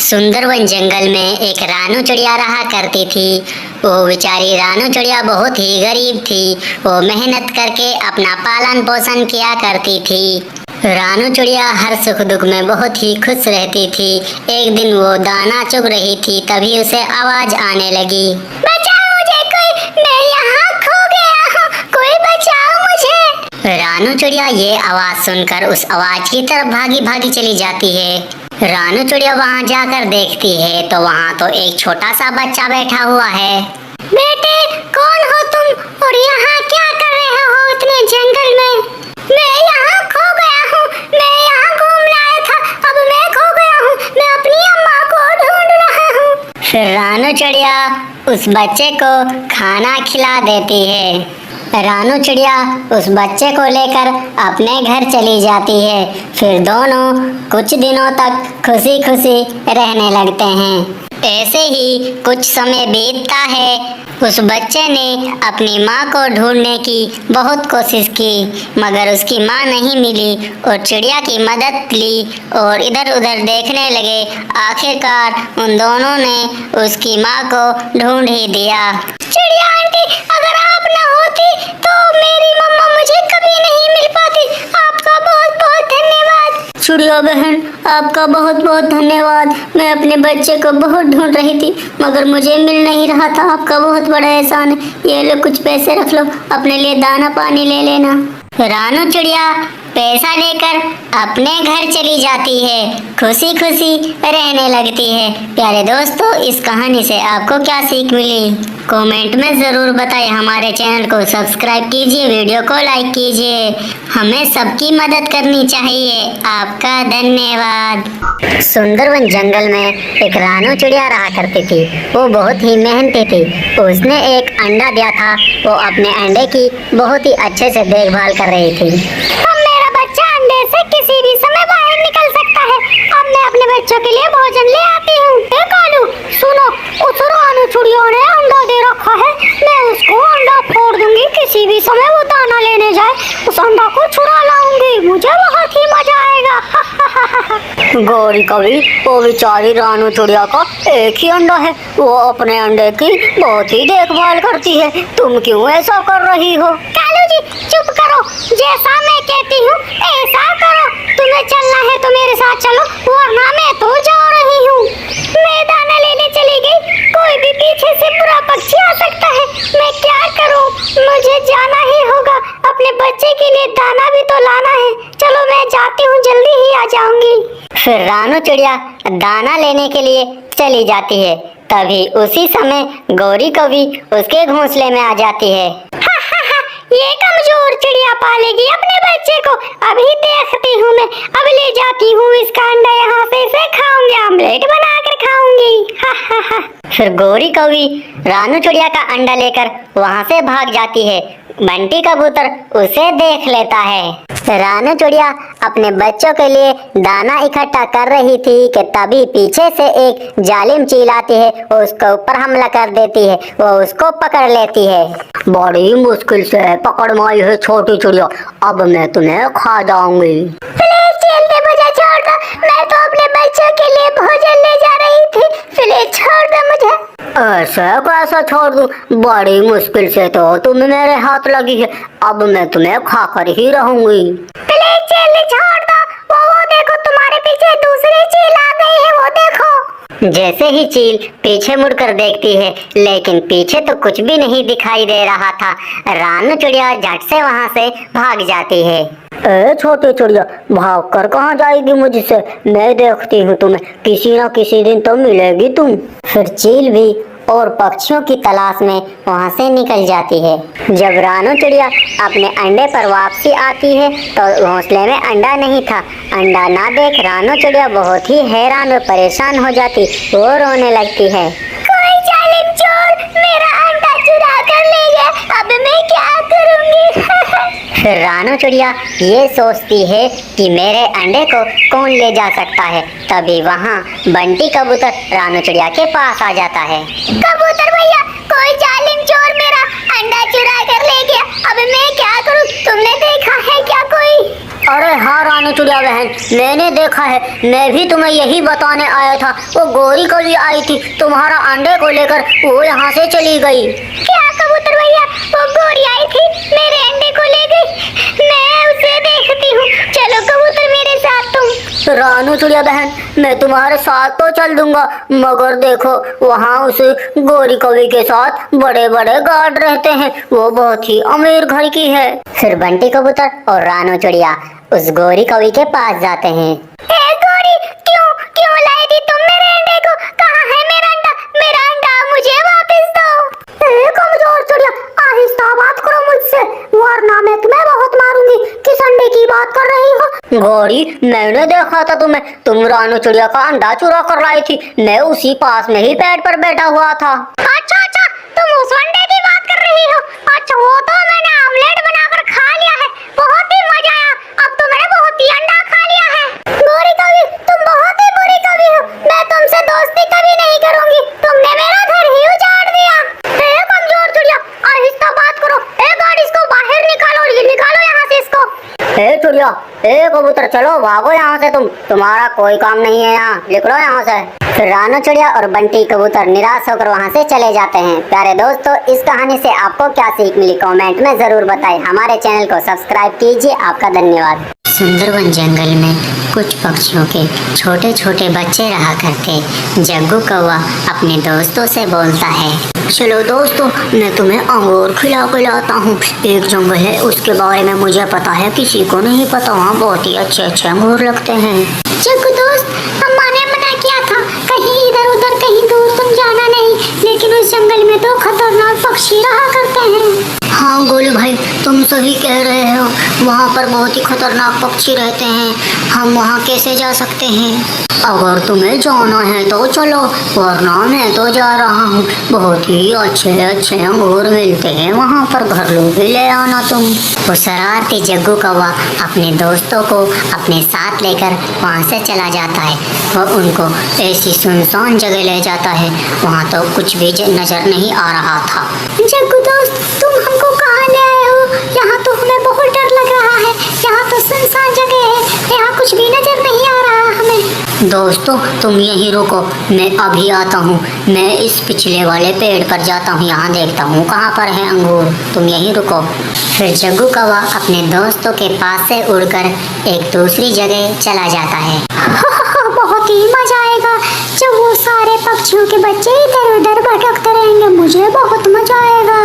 सुंदरवन जंगल में एक रानू चिड़िया रहा करती थी। वो बेचारी रानू चिड़िया बहुत ही गरीब थी। वो मेहनत करके अपना पालन पोषण किया करती थी। रानू चिड़िया हर सुख दुख में बहुत ही खुश रहती थी। एक दिन वो दाना चुग रही थी, तभी उसे आवाज आने लगी, बचाओ मुझे कोई, मैं यहाँ खो गया हूँ, कोई बचाओ मुझे। रानू चिड़िया ये आवाज सुनकर उस आवाज की तरफ भागी भागी चली जाती है। रानू चिड़िया वहाँ जाकर देखती है तो वहाँ तो एक छोटा सा बच्चा बैठा हुआ है। बेटे, कौन हो तुम और यहाँ क्या कर रहे हो इतने जंगल में? मैं यहाँ खो गया हूँ, मैं यहाँ घूमने आया था, अब मैं खो गया हूँ, मैं अपनी अम्मा को ढूंढ रहा हूँ। फिर रानू चिड़िया उस बच्चे को खाना खिला देती है। रानू चिड़िया उस बच्चे को लेकर अपने घर चली जाती है। फिर दोनों कुछ दिनों तक खुशी खुशी रहने लगते हैं। ऐसे ही कुछ समय बीतता है। उस बच्चे ने अपनी माँ को ढूंढने की बहुत कोशिश की, मगर उसकी माँ नहीं मिली और चिड़िया की मदद ली और इधर उधर देखने लगे। आखिरकार उन दोनों ने उसकी माँ को ढूंढ ही दिया। चिड़िया आंटी, अगर आप न होती तो मेरी मम्मा मुझे कभी नहीं मिल पाती। आपका बहुत बहुत धन्यवाद। चिड़िया बहन, आपका बहुत बहुत धन्यवाद। मैं अपने बच्चे को बहुत ढूंढ रही थी, मगर मुझे मिल नहीं रहा था। आपका बहुत बड़ा एहसान है। ये लो, कुछ पैसे रख लो, अपने लिए दाना पानी ले लेना। रानू चिड़िया पैसा लेकर अपने घर चली जाती है, खुशी खुशी रहने लगती है। प्यारे दोस्तों, इस कहानी से आपको क्या सीख मिली? कमेंट में ज़रूर बताएं। हमारे चैनल को सब्सक्राइब कीजिए, वीडियो को लाइक कीजिए। हमें सबकी मदद करनी चाहिए। आपका धन्यवाद। सुंदरवन जंगल में एक रानू चिड़िया रहा करती थी। वो बहुत ही मेहनती थी। उसने एक अंडा दिया था। वो अपने अंडे की बहुत ही अच्छे से देखभाल कर रही थी। अब मेरा बच्चा अंडे से किसी भी समय बाहर निकल सकता है। अब मैं अपने बच्चों के लिए भोजन ले आती हूँ। कालू, सुनो, उस रानू चिड़िया ने अंडा दे रखा है। मैं उसको अंडा फोड़ दूंगी। किसी भी समय वो दाना लेने जाए, उस अंडा को चुरा लाऊंगी। मुझे बहुत ही मजा आएगा। गौरी कवि, वो बेचारी रानू चिड़िया का एक ही अंडा है। वो अपने अंडे की बहुत ही देखभाल करती है। तुम क्यों ऐसा कर रही हो? कालू जी, चुप करो। जैसा मैं कहती हूँ ऐसा करो। तुम्हें चलना है तो मेरे साथ चलो, वरना मैं तो जा रही हूँ। मैं दाना लेने चली गई। कोई भी पीछे से बुरा पक्षी आ सकता है। मैं क्या करूँ? मुझे जाना ही होगा। अपने बच्चे के लिए दाना भी तो लाना है। चलो मैं जाती हूँ, जल्दी ही आ जाऊंगी। फिर रानू चिड़िया दाना लेने के लिए चली जाती है। तभी उसी समय गौरी कवि उसके घोंसले में आ जाती है। ये कमजोर चिड़िया पालेगी अपने बच्चे को। अभी देखती हूँ मैं। अब ले जाती हूँ इसका अंडा, यहाँ से इसे खाऊंगी, आमलेट बनाकर खाऊंगी। फिर गौरी कवि रानू चिड़िया का अंडा लेकर वहाँ से भाग जाती है। बंटी कबूतर उसे देख लेता है। रानू चिड़िया अपने बच्चों के लिए दाना इकट्ठा कर रही थी कि तभी पीछे से एक जालिम चील आती है। वो उसके ऊपर हमला कर देती है। वो उसको पकड़ लेती है। बड़ी मुश्किल से पकड़ माई है छोटी चिड़िया, अब मैं तुम्हें खा जाऊंगी। प्लीज चील दे, मुझे छोड़ दो। मैं तो अपने बच्चों के लिए भोजन ले जा रही थी। प्लीज छोड़ दो मुझे। ऐसे कैसे छोड़ दूं? बड़ी मुश्किल से तो तुम मेरे हाथ लगी है। अब मैं तुम्हें खाकर ही रहूंगी। प्लीज चील छोड़ दो। वो देखो, तुम्हारे पीछे दूसरी चील आ गई है, वो देखो। जैसे ही चील पीछे मुड़कर देखती है, लेकिन पीछे तो कुछ भी नहीं दिखाई दे रहा था। रानू चिड़िया झट से वहाँ से भाग जाती है। ए छोटी चिड़िया, भाग कर कहाँ जाएगी मुझसे? मैं देखती हूँ तुम्हें, किसी न किसी दिन तो मिलेगी तुम। फिर चील भी और पक्षियों की तलाश में वहाँ से निकल जाती है। जब रानू चिड़िया अपने अंडे पर वापसी आती है तो घोंसले में अंडा नहीं था। अंडा ना देख रानू चिड़िया बहुत ही हैरान और परेशान हो जाती। वो रोने लगती है। कोई जालिम चोर मेरा अंडा चुरा कर ले गया, अब मैं क्या करूँगी? फिर रानू चिड़िया ये सोचती है कि मेरे अंडे को कौन ले जा सकता है। तभी वहाँ बंटी कबूतर रानू चिड़िया के पास आ जाता है। कबूतर भैया, कोई जालिम चोर मेरा अंडा चुरा कर ले गया, अब मैं क्या करूँ? तुमने देखा है क्या कोई? अरे हाँ रानी चिड़िया बहन, मैंने देखा है। मैं भी तुम्हें यही बताने आया था। वो गोरी कौवी आई थी तुम्हारा अंडे को लेकर, वो यहाँ से चली गई। क्या कबूतर भैया, वो गोरी आई थी मेरे अंडे को ले गई? मैं उसे देखती हूँ। चलो कबूतर मेरे साथ तुम। रानू चिड़िया बहन, मैं तुम्हारे साथ तो चल दूंगा, मगर देखो वहाँ उस गोरी कौवी के साथ बड़े बड़े गार्ड रहते हैं। वो बहुत ही अमीर घर की है। फिर बंटी कबूतर और रानू चिड़िया उस गोरी कौवी के पास जाते हैं। ए गोरी, क्यों क्यों लाई थी तुम मेरे अंडे को? कहाँ है मेरा अंडा? मेरा अंडा मुझे वापस दो। ए कमजोर चिड़िया, आहिस्ता बात करो मुझसे, वरना मैं तुम्हें बहुत मारूंगी। किस अंडे की बात कर रही हो? गौरी, मैंने देखा था तुम्हें, तुम रानू चिड़िया का अंडा चुरा कर लाई थी। मैं उसी पास में ही पेड़ पर बैठा हुआ था। अच्छा अच्छा, तुम उस अंडे की बात कर रही हो? अच्छा, वो तो मैंने ऑमलेट बनाकर खा लिया है, बहुत ही मजा आया। अब तो मैंने बहुत ही अंडा खा लिया है। गोरी कौवी, तुम बहुत ही बुरी कौवी हो। मैं तुमसे दोस्ती कभी नहीं करूंगी। तुमने मेरा घर ही उजाड़ दिया। ए कमजोर चिड़िया, आहिस्ता बात करो। ए गार्ड, इसको बाहर निकालो, निकालो यहाँ से इसको। ए चिड़िया, ए कबूतर, चलो भागो यहाँ से। तुम्हारा कोई काम नहीं है यहाँ, निकलो यहाँ से। फिर रानू चिड़िया और बंटी कबूतर निराश होकर वहाँ से चले जाते हैं। प्यारे दोस्तों, इस कहानी से आपको क्या सीख मिली कमेंट में जरूर बताएं। हमारे चैनल को सब्सक्राइब कीजिए। आपका धन्यवाद। सुंदरवन जंगल में कुछ पक्षियों के छोटे छोटे बच्चे रहा करते। जग्गू कौवा अपने दोस्तों से बोलता है, चलो दोस्तों, मैं तुम्हें अंगूर खिलाता हूँ। एक जंगल है, उसके बारे में मुझे पता है, किसी को नहीं पता। वहाँ बहुत ही अच्छे अच्छे अंगूर लगते हैं। जग्गू दोस्त, अम्मा ने मना किया था कहीं इधर उधर कहीं दूर तुम जाना नहीं, लेकिन उस जंगल में तो खतरनाक पक्षी रहा करते हैं। हाँ गोलू भाई, तुम सही कह रहे हो, वहाँ पर बहुत ही खतरनाक पक्षी रहते हैं। हम वहाँ कैसे जा सकते हैं? अगर तुम्हें जाना है तो चलो, वरना मैं तो जा रहा हूँ। बहुत ही अच्छे अच्छे अंगूर मिलते हैं वहाँ पर, घर लोग भी ले आना तुम। वो शरारती जग्गू कौवा अपने दोस्तों को अपने साथ लेकर वहाँ से चला जाता है। वो उनको ऐसी सुनसान जगह ले जाता है, वहाँ तो कुछ भी नजर नहीं आ रहा था। जग्गू दोस्त, तुम हमको कहाँ ले आए हो? यहाँ तो हमें बहुत डर लग रहा है। यहाँ तो सुनसान जगह है, यहाँ कुछ भी नजर नहीं आ रहा हमें। दोस्तों, तुम यहीं रुको, मैं अभी आता हूँ। मैं इस पिछले वाले पेड़ पर जाता हूँ, यहाँ देखता हूँ कहाँ पर है अंगूर। तुम यहीं रुको। फिर जग्गू कौवा अपने दोस्तों के पास से उड़कर एक दूसरी जगह चला जाता है। बहुत ही मजा आएगा जब वो सारे पक्षियों के बच्चे इधर उधर भटकते रहेंगे। मुझे बहुत मजा आएगा।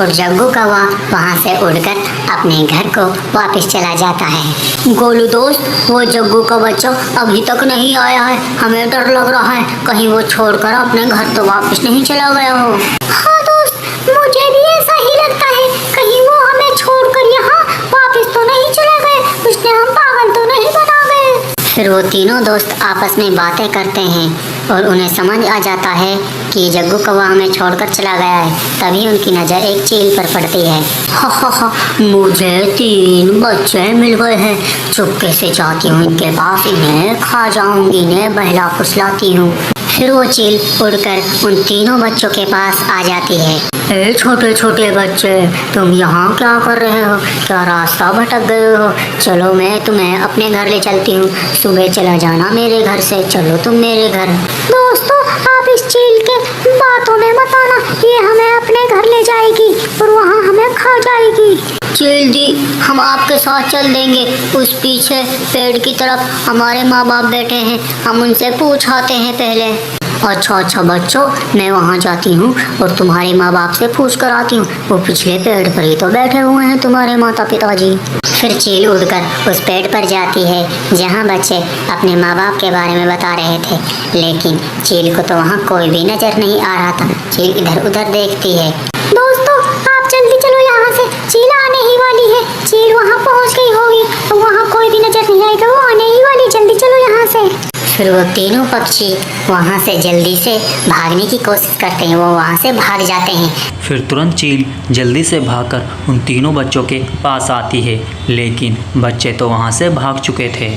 और जग्गू कौवा वहाँ से उड़कर अपने घर को वापस चला जाता है। गोलू दोस्त, वो जग्गू का बच्चा अभी तक नहीं आया है, हमें डर लग रहा है, कहीं वो छोड़कर अपने घर तो वापस नहीं चला गया हो। हाँ दोस्त, मुझे भी ऐसा ही लगता है, कहीं वो हमें छोड़कर यहाँ वापस तो नहीं चला गए, उसने हम पागल तो नहीं बना गए। फिर वो तीनों दोस्त आपस में बातें करते हैं और उन्हें समझ आ जाता है कि जग्गू कौवा हमें छोड़कर चला गया है। तभी उनकी नज़र एक चील पर पड़ती है। हा, मुझे 3 बच्चे मिल गए हैं, चुपके से जाती हूँ इनके पास, इन्हें खा जाऊंगी, इन्हें बहला फुसलाती हूँ। फिर वो चील उड़कर उन तीनों बच्चों के पास आ जाती है। ए छोटे छोटे बच्चे, तुम यहाँ क्या कर रहे हो? क्या रास्ता भटक गए हो? चलो मैं तुम्हें अपने घर ले चलती हूँ, सुबह चला जाना मेरे घर से। चलो तुम मेरे घर। दोस्तों, आप इस चील के बातों में मत आना, ये हमें अपने घर ले जाएगी और वहाँ हमें खा जाएगी। चील दी, हम आपके साथ चल देंगे। उस पीछे पेड़ की तरफ हमारे माँ बाप बैठे हैं, हम उनसे पूछ आते हैं पहले। अच्छा बच्चों, मैं वहाँ जाती हूँ और तुम्हारे माँ बाप से पूछ कर आती हूँ। वो पिछले पेड़ पर ही तो बैठे हुए हैं तुम्हारे माता पिताजी। फिर चील उड़कर उस पेड़ पर जाती है जहाँ बच्चे अपने माँ बाप के बारे में बता रहे थे, लेकिन चील को तो वहाँ कोई भी नजर नहीं आ रहा था। चील इधर उधर देखती है। दोस्तों, आप जल्दी चलो यहाँ से, चील आने ही वाली है। चील वहाँ पहुँच गई होगी, तो वहाँ कोई भी नजर नहीं आएगा, वो आने ही वाली। जल्दी चलो यहाँ से। फिर वो तीनों पक्षी वहाँ से जल्दी से भागने की कोशिश करते हैं, वो वहाँ से भाग जाते हैं। फिर तुरंत चील जल्दी से भागकर उन तीनों बच्चों के पास आती है, लेकिन बच्चे तो वहाँ से भाग चुके थे।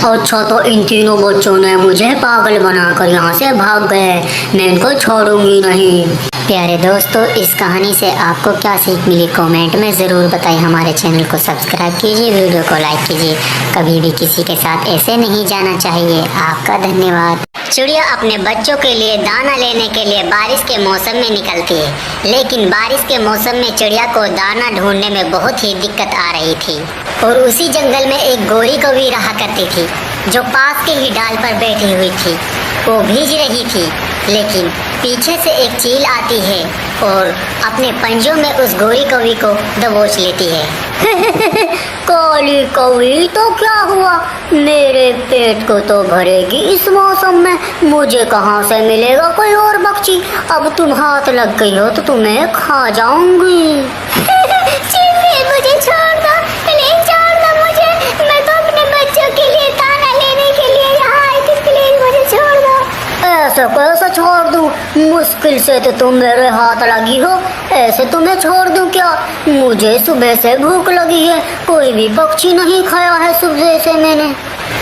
अच्छा, तो इन तीनों बच्चों ने मुझे पागल बनाकर यहाँ से भाग गए, मैं इनको छोड़ूंगी नहीं। प्यारे दोस्तों, इस कहानी से आपको क्या सीख मिली कमेंट में ज़रूर बताएं। हमारे चैनल को सब्सक्राइब कीजिए, वीडियो को लाइक कीजिए। कभी भी किसी के साथ ऐसे नहीं जाना चाहिए। आपका धन्यवाद। चिड़िया अपने बच्चों के लिए दाना लेने के लिए बारिश के मौसम में निकलती है, लेकिन बारिश के मौसम में चिड़िया को दाना ढूंढने में बहुत ही दिक्कत आ रही थी। और उसी जंगल में एक गोरी कौवी रहा करती थी, जो पास के ही डाल पर बैठी हुई थी। वो भीग रही थी, लेकिन पीछे से एक चील आती है और अपने पंजों में उस गोरी कौवी को दबोच लेती है। काली कौवी, तो क्या हुआ? मेरे पेट को तो भरेगी इस मौसम में, मुझे कहाँ से मिलेगा कोई और पक्षी? अब तुम हाथ लग गई हो तो तुम्हें खा जाऊंगी। मुझे छोड़ दो, प्लीज छोड़ दो मुझे। मैं तो अपने बच्चों के लिए दाना लेने के लिए यहाँ आई थी, प्लीज मुझे छोड़ दो। ऐसे कैसे छोड़ दूं? मुश्किल से तो तुम मेरे हाथ लगी हो, ऐसे तुम्हें छोड़ दूं क्या? मुझे सुबह से भूख लगी है, कोई भी पक्षी नहीं खाया है सुबह से मैंने।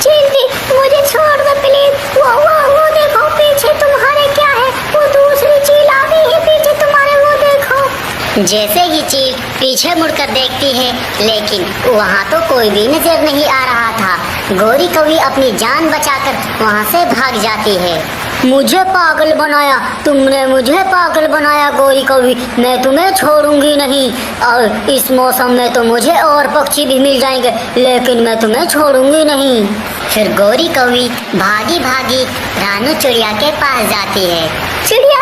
चींटी, मुझे छोड़ दो प्लीज। वो देखो पीछे तुम्हारे क्या है? वो दूसरी चील आ गई है पीछे तुम्हारे, वो देखो। जैसे ही चील पीछे मुड़कर देखती है, लेकिन वहाँ तो कोई भी नजर नहीं आ रहा था। गोरी कौवी अपनी जान बचाकर वहाँ से भाग जाती है। मुझे पागल बनाया तुमने, मुझे पागल बनाया गोरी कौवी। मैं तुम्हें छोड़ूंगी नहीं, और इस मौसम में तो मुझे और पक्षी भी मिल जाएंगे, लेकिन मैं तुम्हें छोड़ूंगी नहीं। फिर गोरी कौवी भागी भागी रानू चिड़िया के पास जाती है। चिड़िया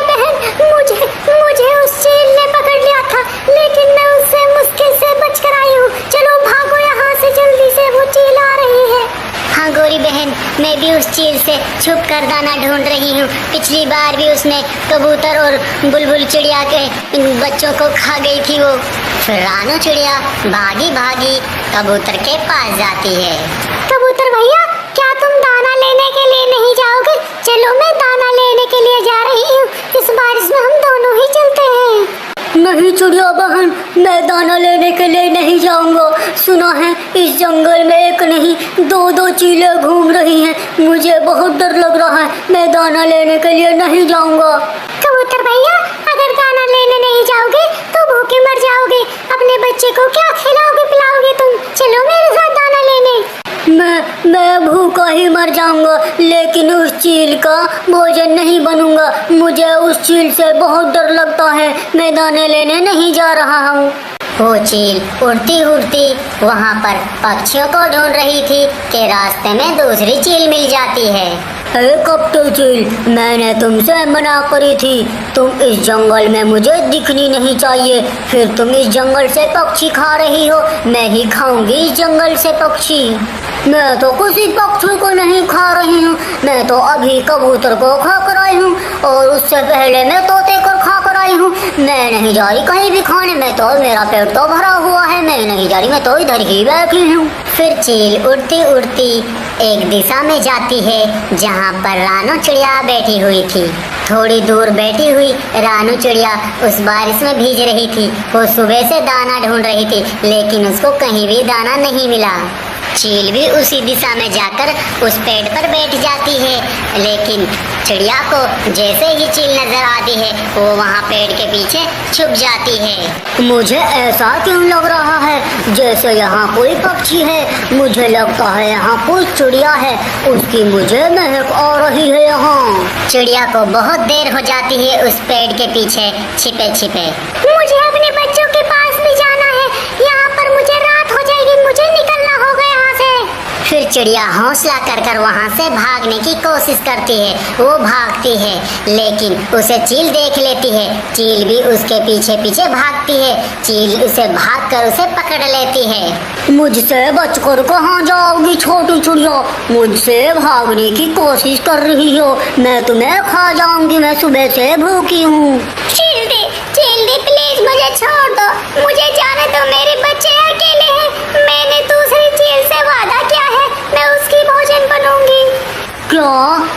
बहन, मुझे उस चील ने पकड़ लिया था, लेकिन मैं उससे मुश्किल से बच कर आई हूँ। चलो भागो यहाँ से जल्दी से, वो चील आ रही है। हाँ गोरी बहन, मैं भी उस चील से छुप कर दाना ढूंढ रही हूँ। पिछली बार भी उसने कबूतर और बुलबुल चिड़िया के बच्चों को खा गई थी वो। फिर रानू चिड़िया भागी भागी कबूतर के पास जाती है। कबूतर भैया, क्या तुम दाना लेने के लिए नहीं जाओगे? चलो, मैं दाना लेने के लिए जा रही हूँ। इस बारिश में हम दोनों ही चलते हैं। नहीं चिड़िया बहन, मैं दाना लेने के लिए नहीं जाऊंगा। सुना है इस जंगल में एक नहीं दो चीलें घूम रही हैं, मुझे बहुत डर लग रहा है। मैं दाना लेने के लिए नहीं जाऊंगा। कबूतर भैया, अगर दाना लेने नहीं जाओगे तो भूखे मर जाओगे। अपने बच्चे को क्या खिलाओगे पिलाओगे तुम? चलो मेरे साथ दाना लेने। मैं भूखा ही मर जाऊंगा, लेकिन उस चील का भोजन नहीं बनूंगा। मुझे उस चील से बहुत डर लगता है, मैं दाने लेने नहीं जा रहा हूँ। वो चील उड़ती उड़ती वहाँ पर पक्षियों को ढूंढ रही थी कि रास्ते में दूसरी चील मिल जाती है। कप्तान चील, मैंने तुमसे मना करी थी, तुम इस जंगल में मुझे दिखनी नहीं चाहिए। फिर तुम इस जंगल से पक्षी खा रही हो, मैं ही खाऊंगी इस जंगल से पक्षी। मैं तो किसी पक्षी को नहीं खा रही हूँ, मैं तो अभी कबूतर को खा कर आई हूँ, और उससे पहले मैं तोते को खा कर आई हूँ। मैं नहीं जा रही कहीं भी खाने में, तो मेरा पेट तो भरा हुआ है, मैं नहीं जा रही, मैं तो इधर ही बैठी हूँ। फिर चील उड़ती उड़ती एक दिशा में जाती है जहाँ पर रानू चिड़िया बैठी हुई थी। थोड़ी दूर बैठी हुई रानू चिड़िया उस बारिश में भीग रही थी। वो सुबह से दाना ढूंढ रही थी, लेकिन उसको कहीं भी दाना नहीं मिला। चील भी उसी दिशा में जाकर उस पेड़ पर बैठ जाती है, लेकिन चिड़िया को जैसे ही चील नजर आती है वो वहाँ पेड़ के पीछे छुप जाती है। मुझे ऐसा क्यों लग रहा है जैसे यहाँ कोई पक्षी है? मुझे लगता है यहाँ कोई चिड़िया है, उसकी मुझे महक आ रही है यहाँ। चिड़िया को बहुत देर हो जाती है उस पेड़ के पीछे छिपे छिपे। मुझे अपने बच्चों के पास भी जाना है, यहाँ पर मुझे रात हो जाएगी, मुझे निकलना होगा यहाँ से। फिर चिड़िया हौसला कर कर वहाँ से भागने की कोशिश करती है। वो भागती है, लेकिन उसे चील देख लेती है। चील भी उसके पीछे पीछे भागती है। चील उसे भागकर उसे पकड़ लेती है। मुझसे बचकर कहाँ जाओगी छोटी चिड़िया? मुझसे भागने की कोशिश कर रही हो, मैं तुम्हें खा जाऊंगी, मैं सुबह से भूखी हूँ। चील दी प्लीज मुझे छोड़ दो, मुझे जाने दो, मेरे बच्चे अकेले हैं। मैंने दूसरी चील से वादा किया है, मैं उसकी भोजन बनूंगी। क्या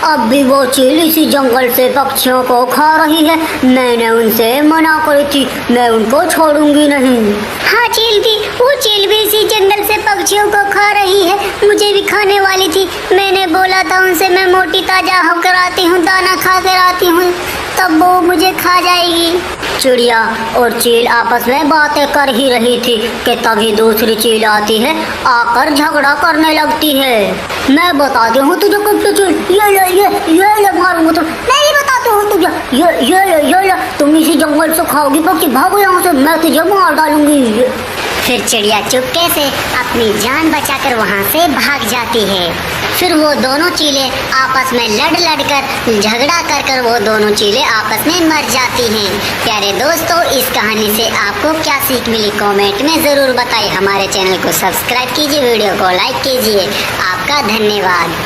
अब भी वो चील इसी जंगल से पक्षियों को खा रही है? मैंने उनसे मना करी थी, मैं उनको छोड़ूंगी नहीं। हाँ चील दी, वो चील भी इसी जंगल से पक्षियों को खा रही है, मुझे भी खाने वाली थी। मैंने बोला था उनसे मैं मोटी ताजा होकर आती हूँ, दाना खा कर आती हूँ, तब वो मुझे खा जाएगी। चिड़िया और चील आपस में बातें कर ही रही थी कि तभी दूसरी चील आती है, आकर झगड़ा करने लगती है। मैं बताती हूँ तुझे कुत्ते चील, ये ले मारूंगा तुम। मैं ही बताती हूँ तुझे, ये ले, तुम इसी जंगल से खाओगी, बच्ची भागो यहाँ से, मैं तुझे मार डालूंगी। फिर चिड़िया चुपके से अपनी जान बचाकर वहाँ से भाग जाती है। फिर वो दोनों चीलें आपस में लड़ कर झगड़ा कर वो दोनों चीलें आपस में मर जाती हैं। प्यारे दोस्तों, इस कहानी से आपको क्या सीख मिली कमेंट में ज़रूर बताइए। हमारे चैनल को सब्सक्राइब कीजिए, वीडियो को लाइक कीजिए। आपका धन्यवाद।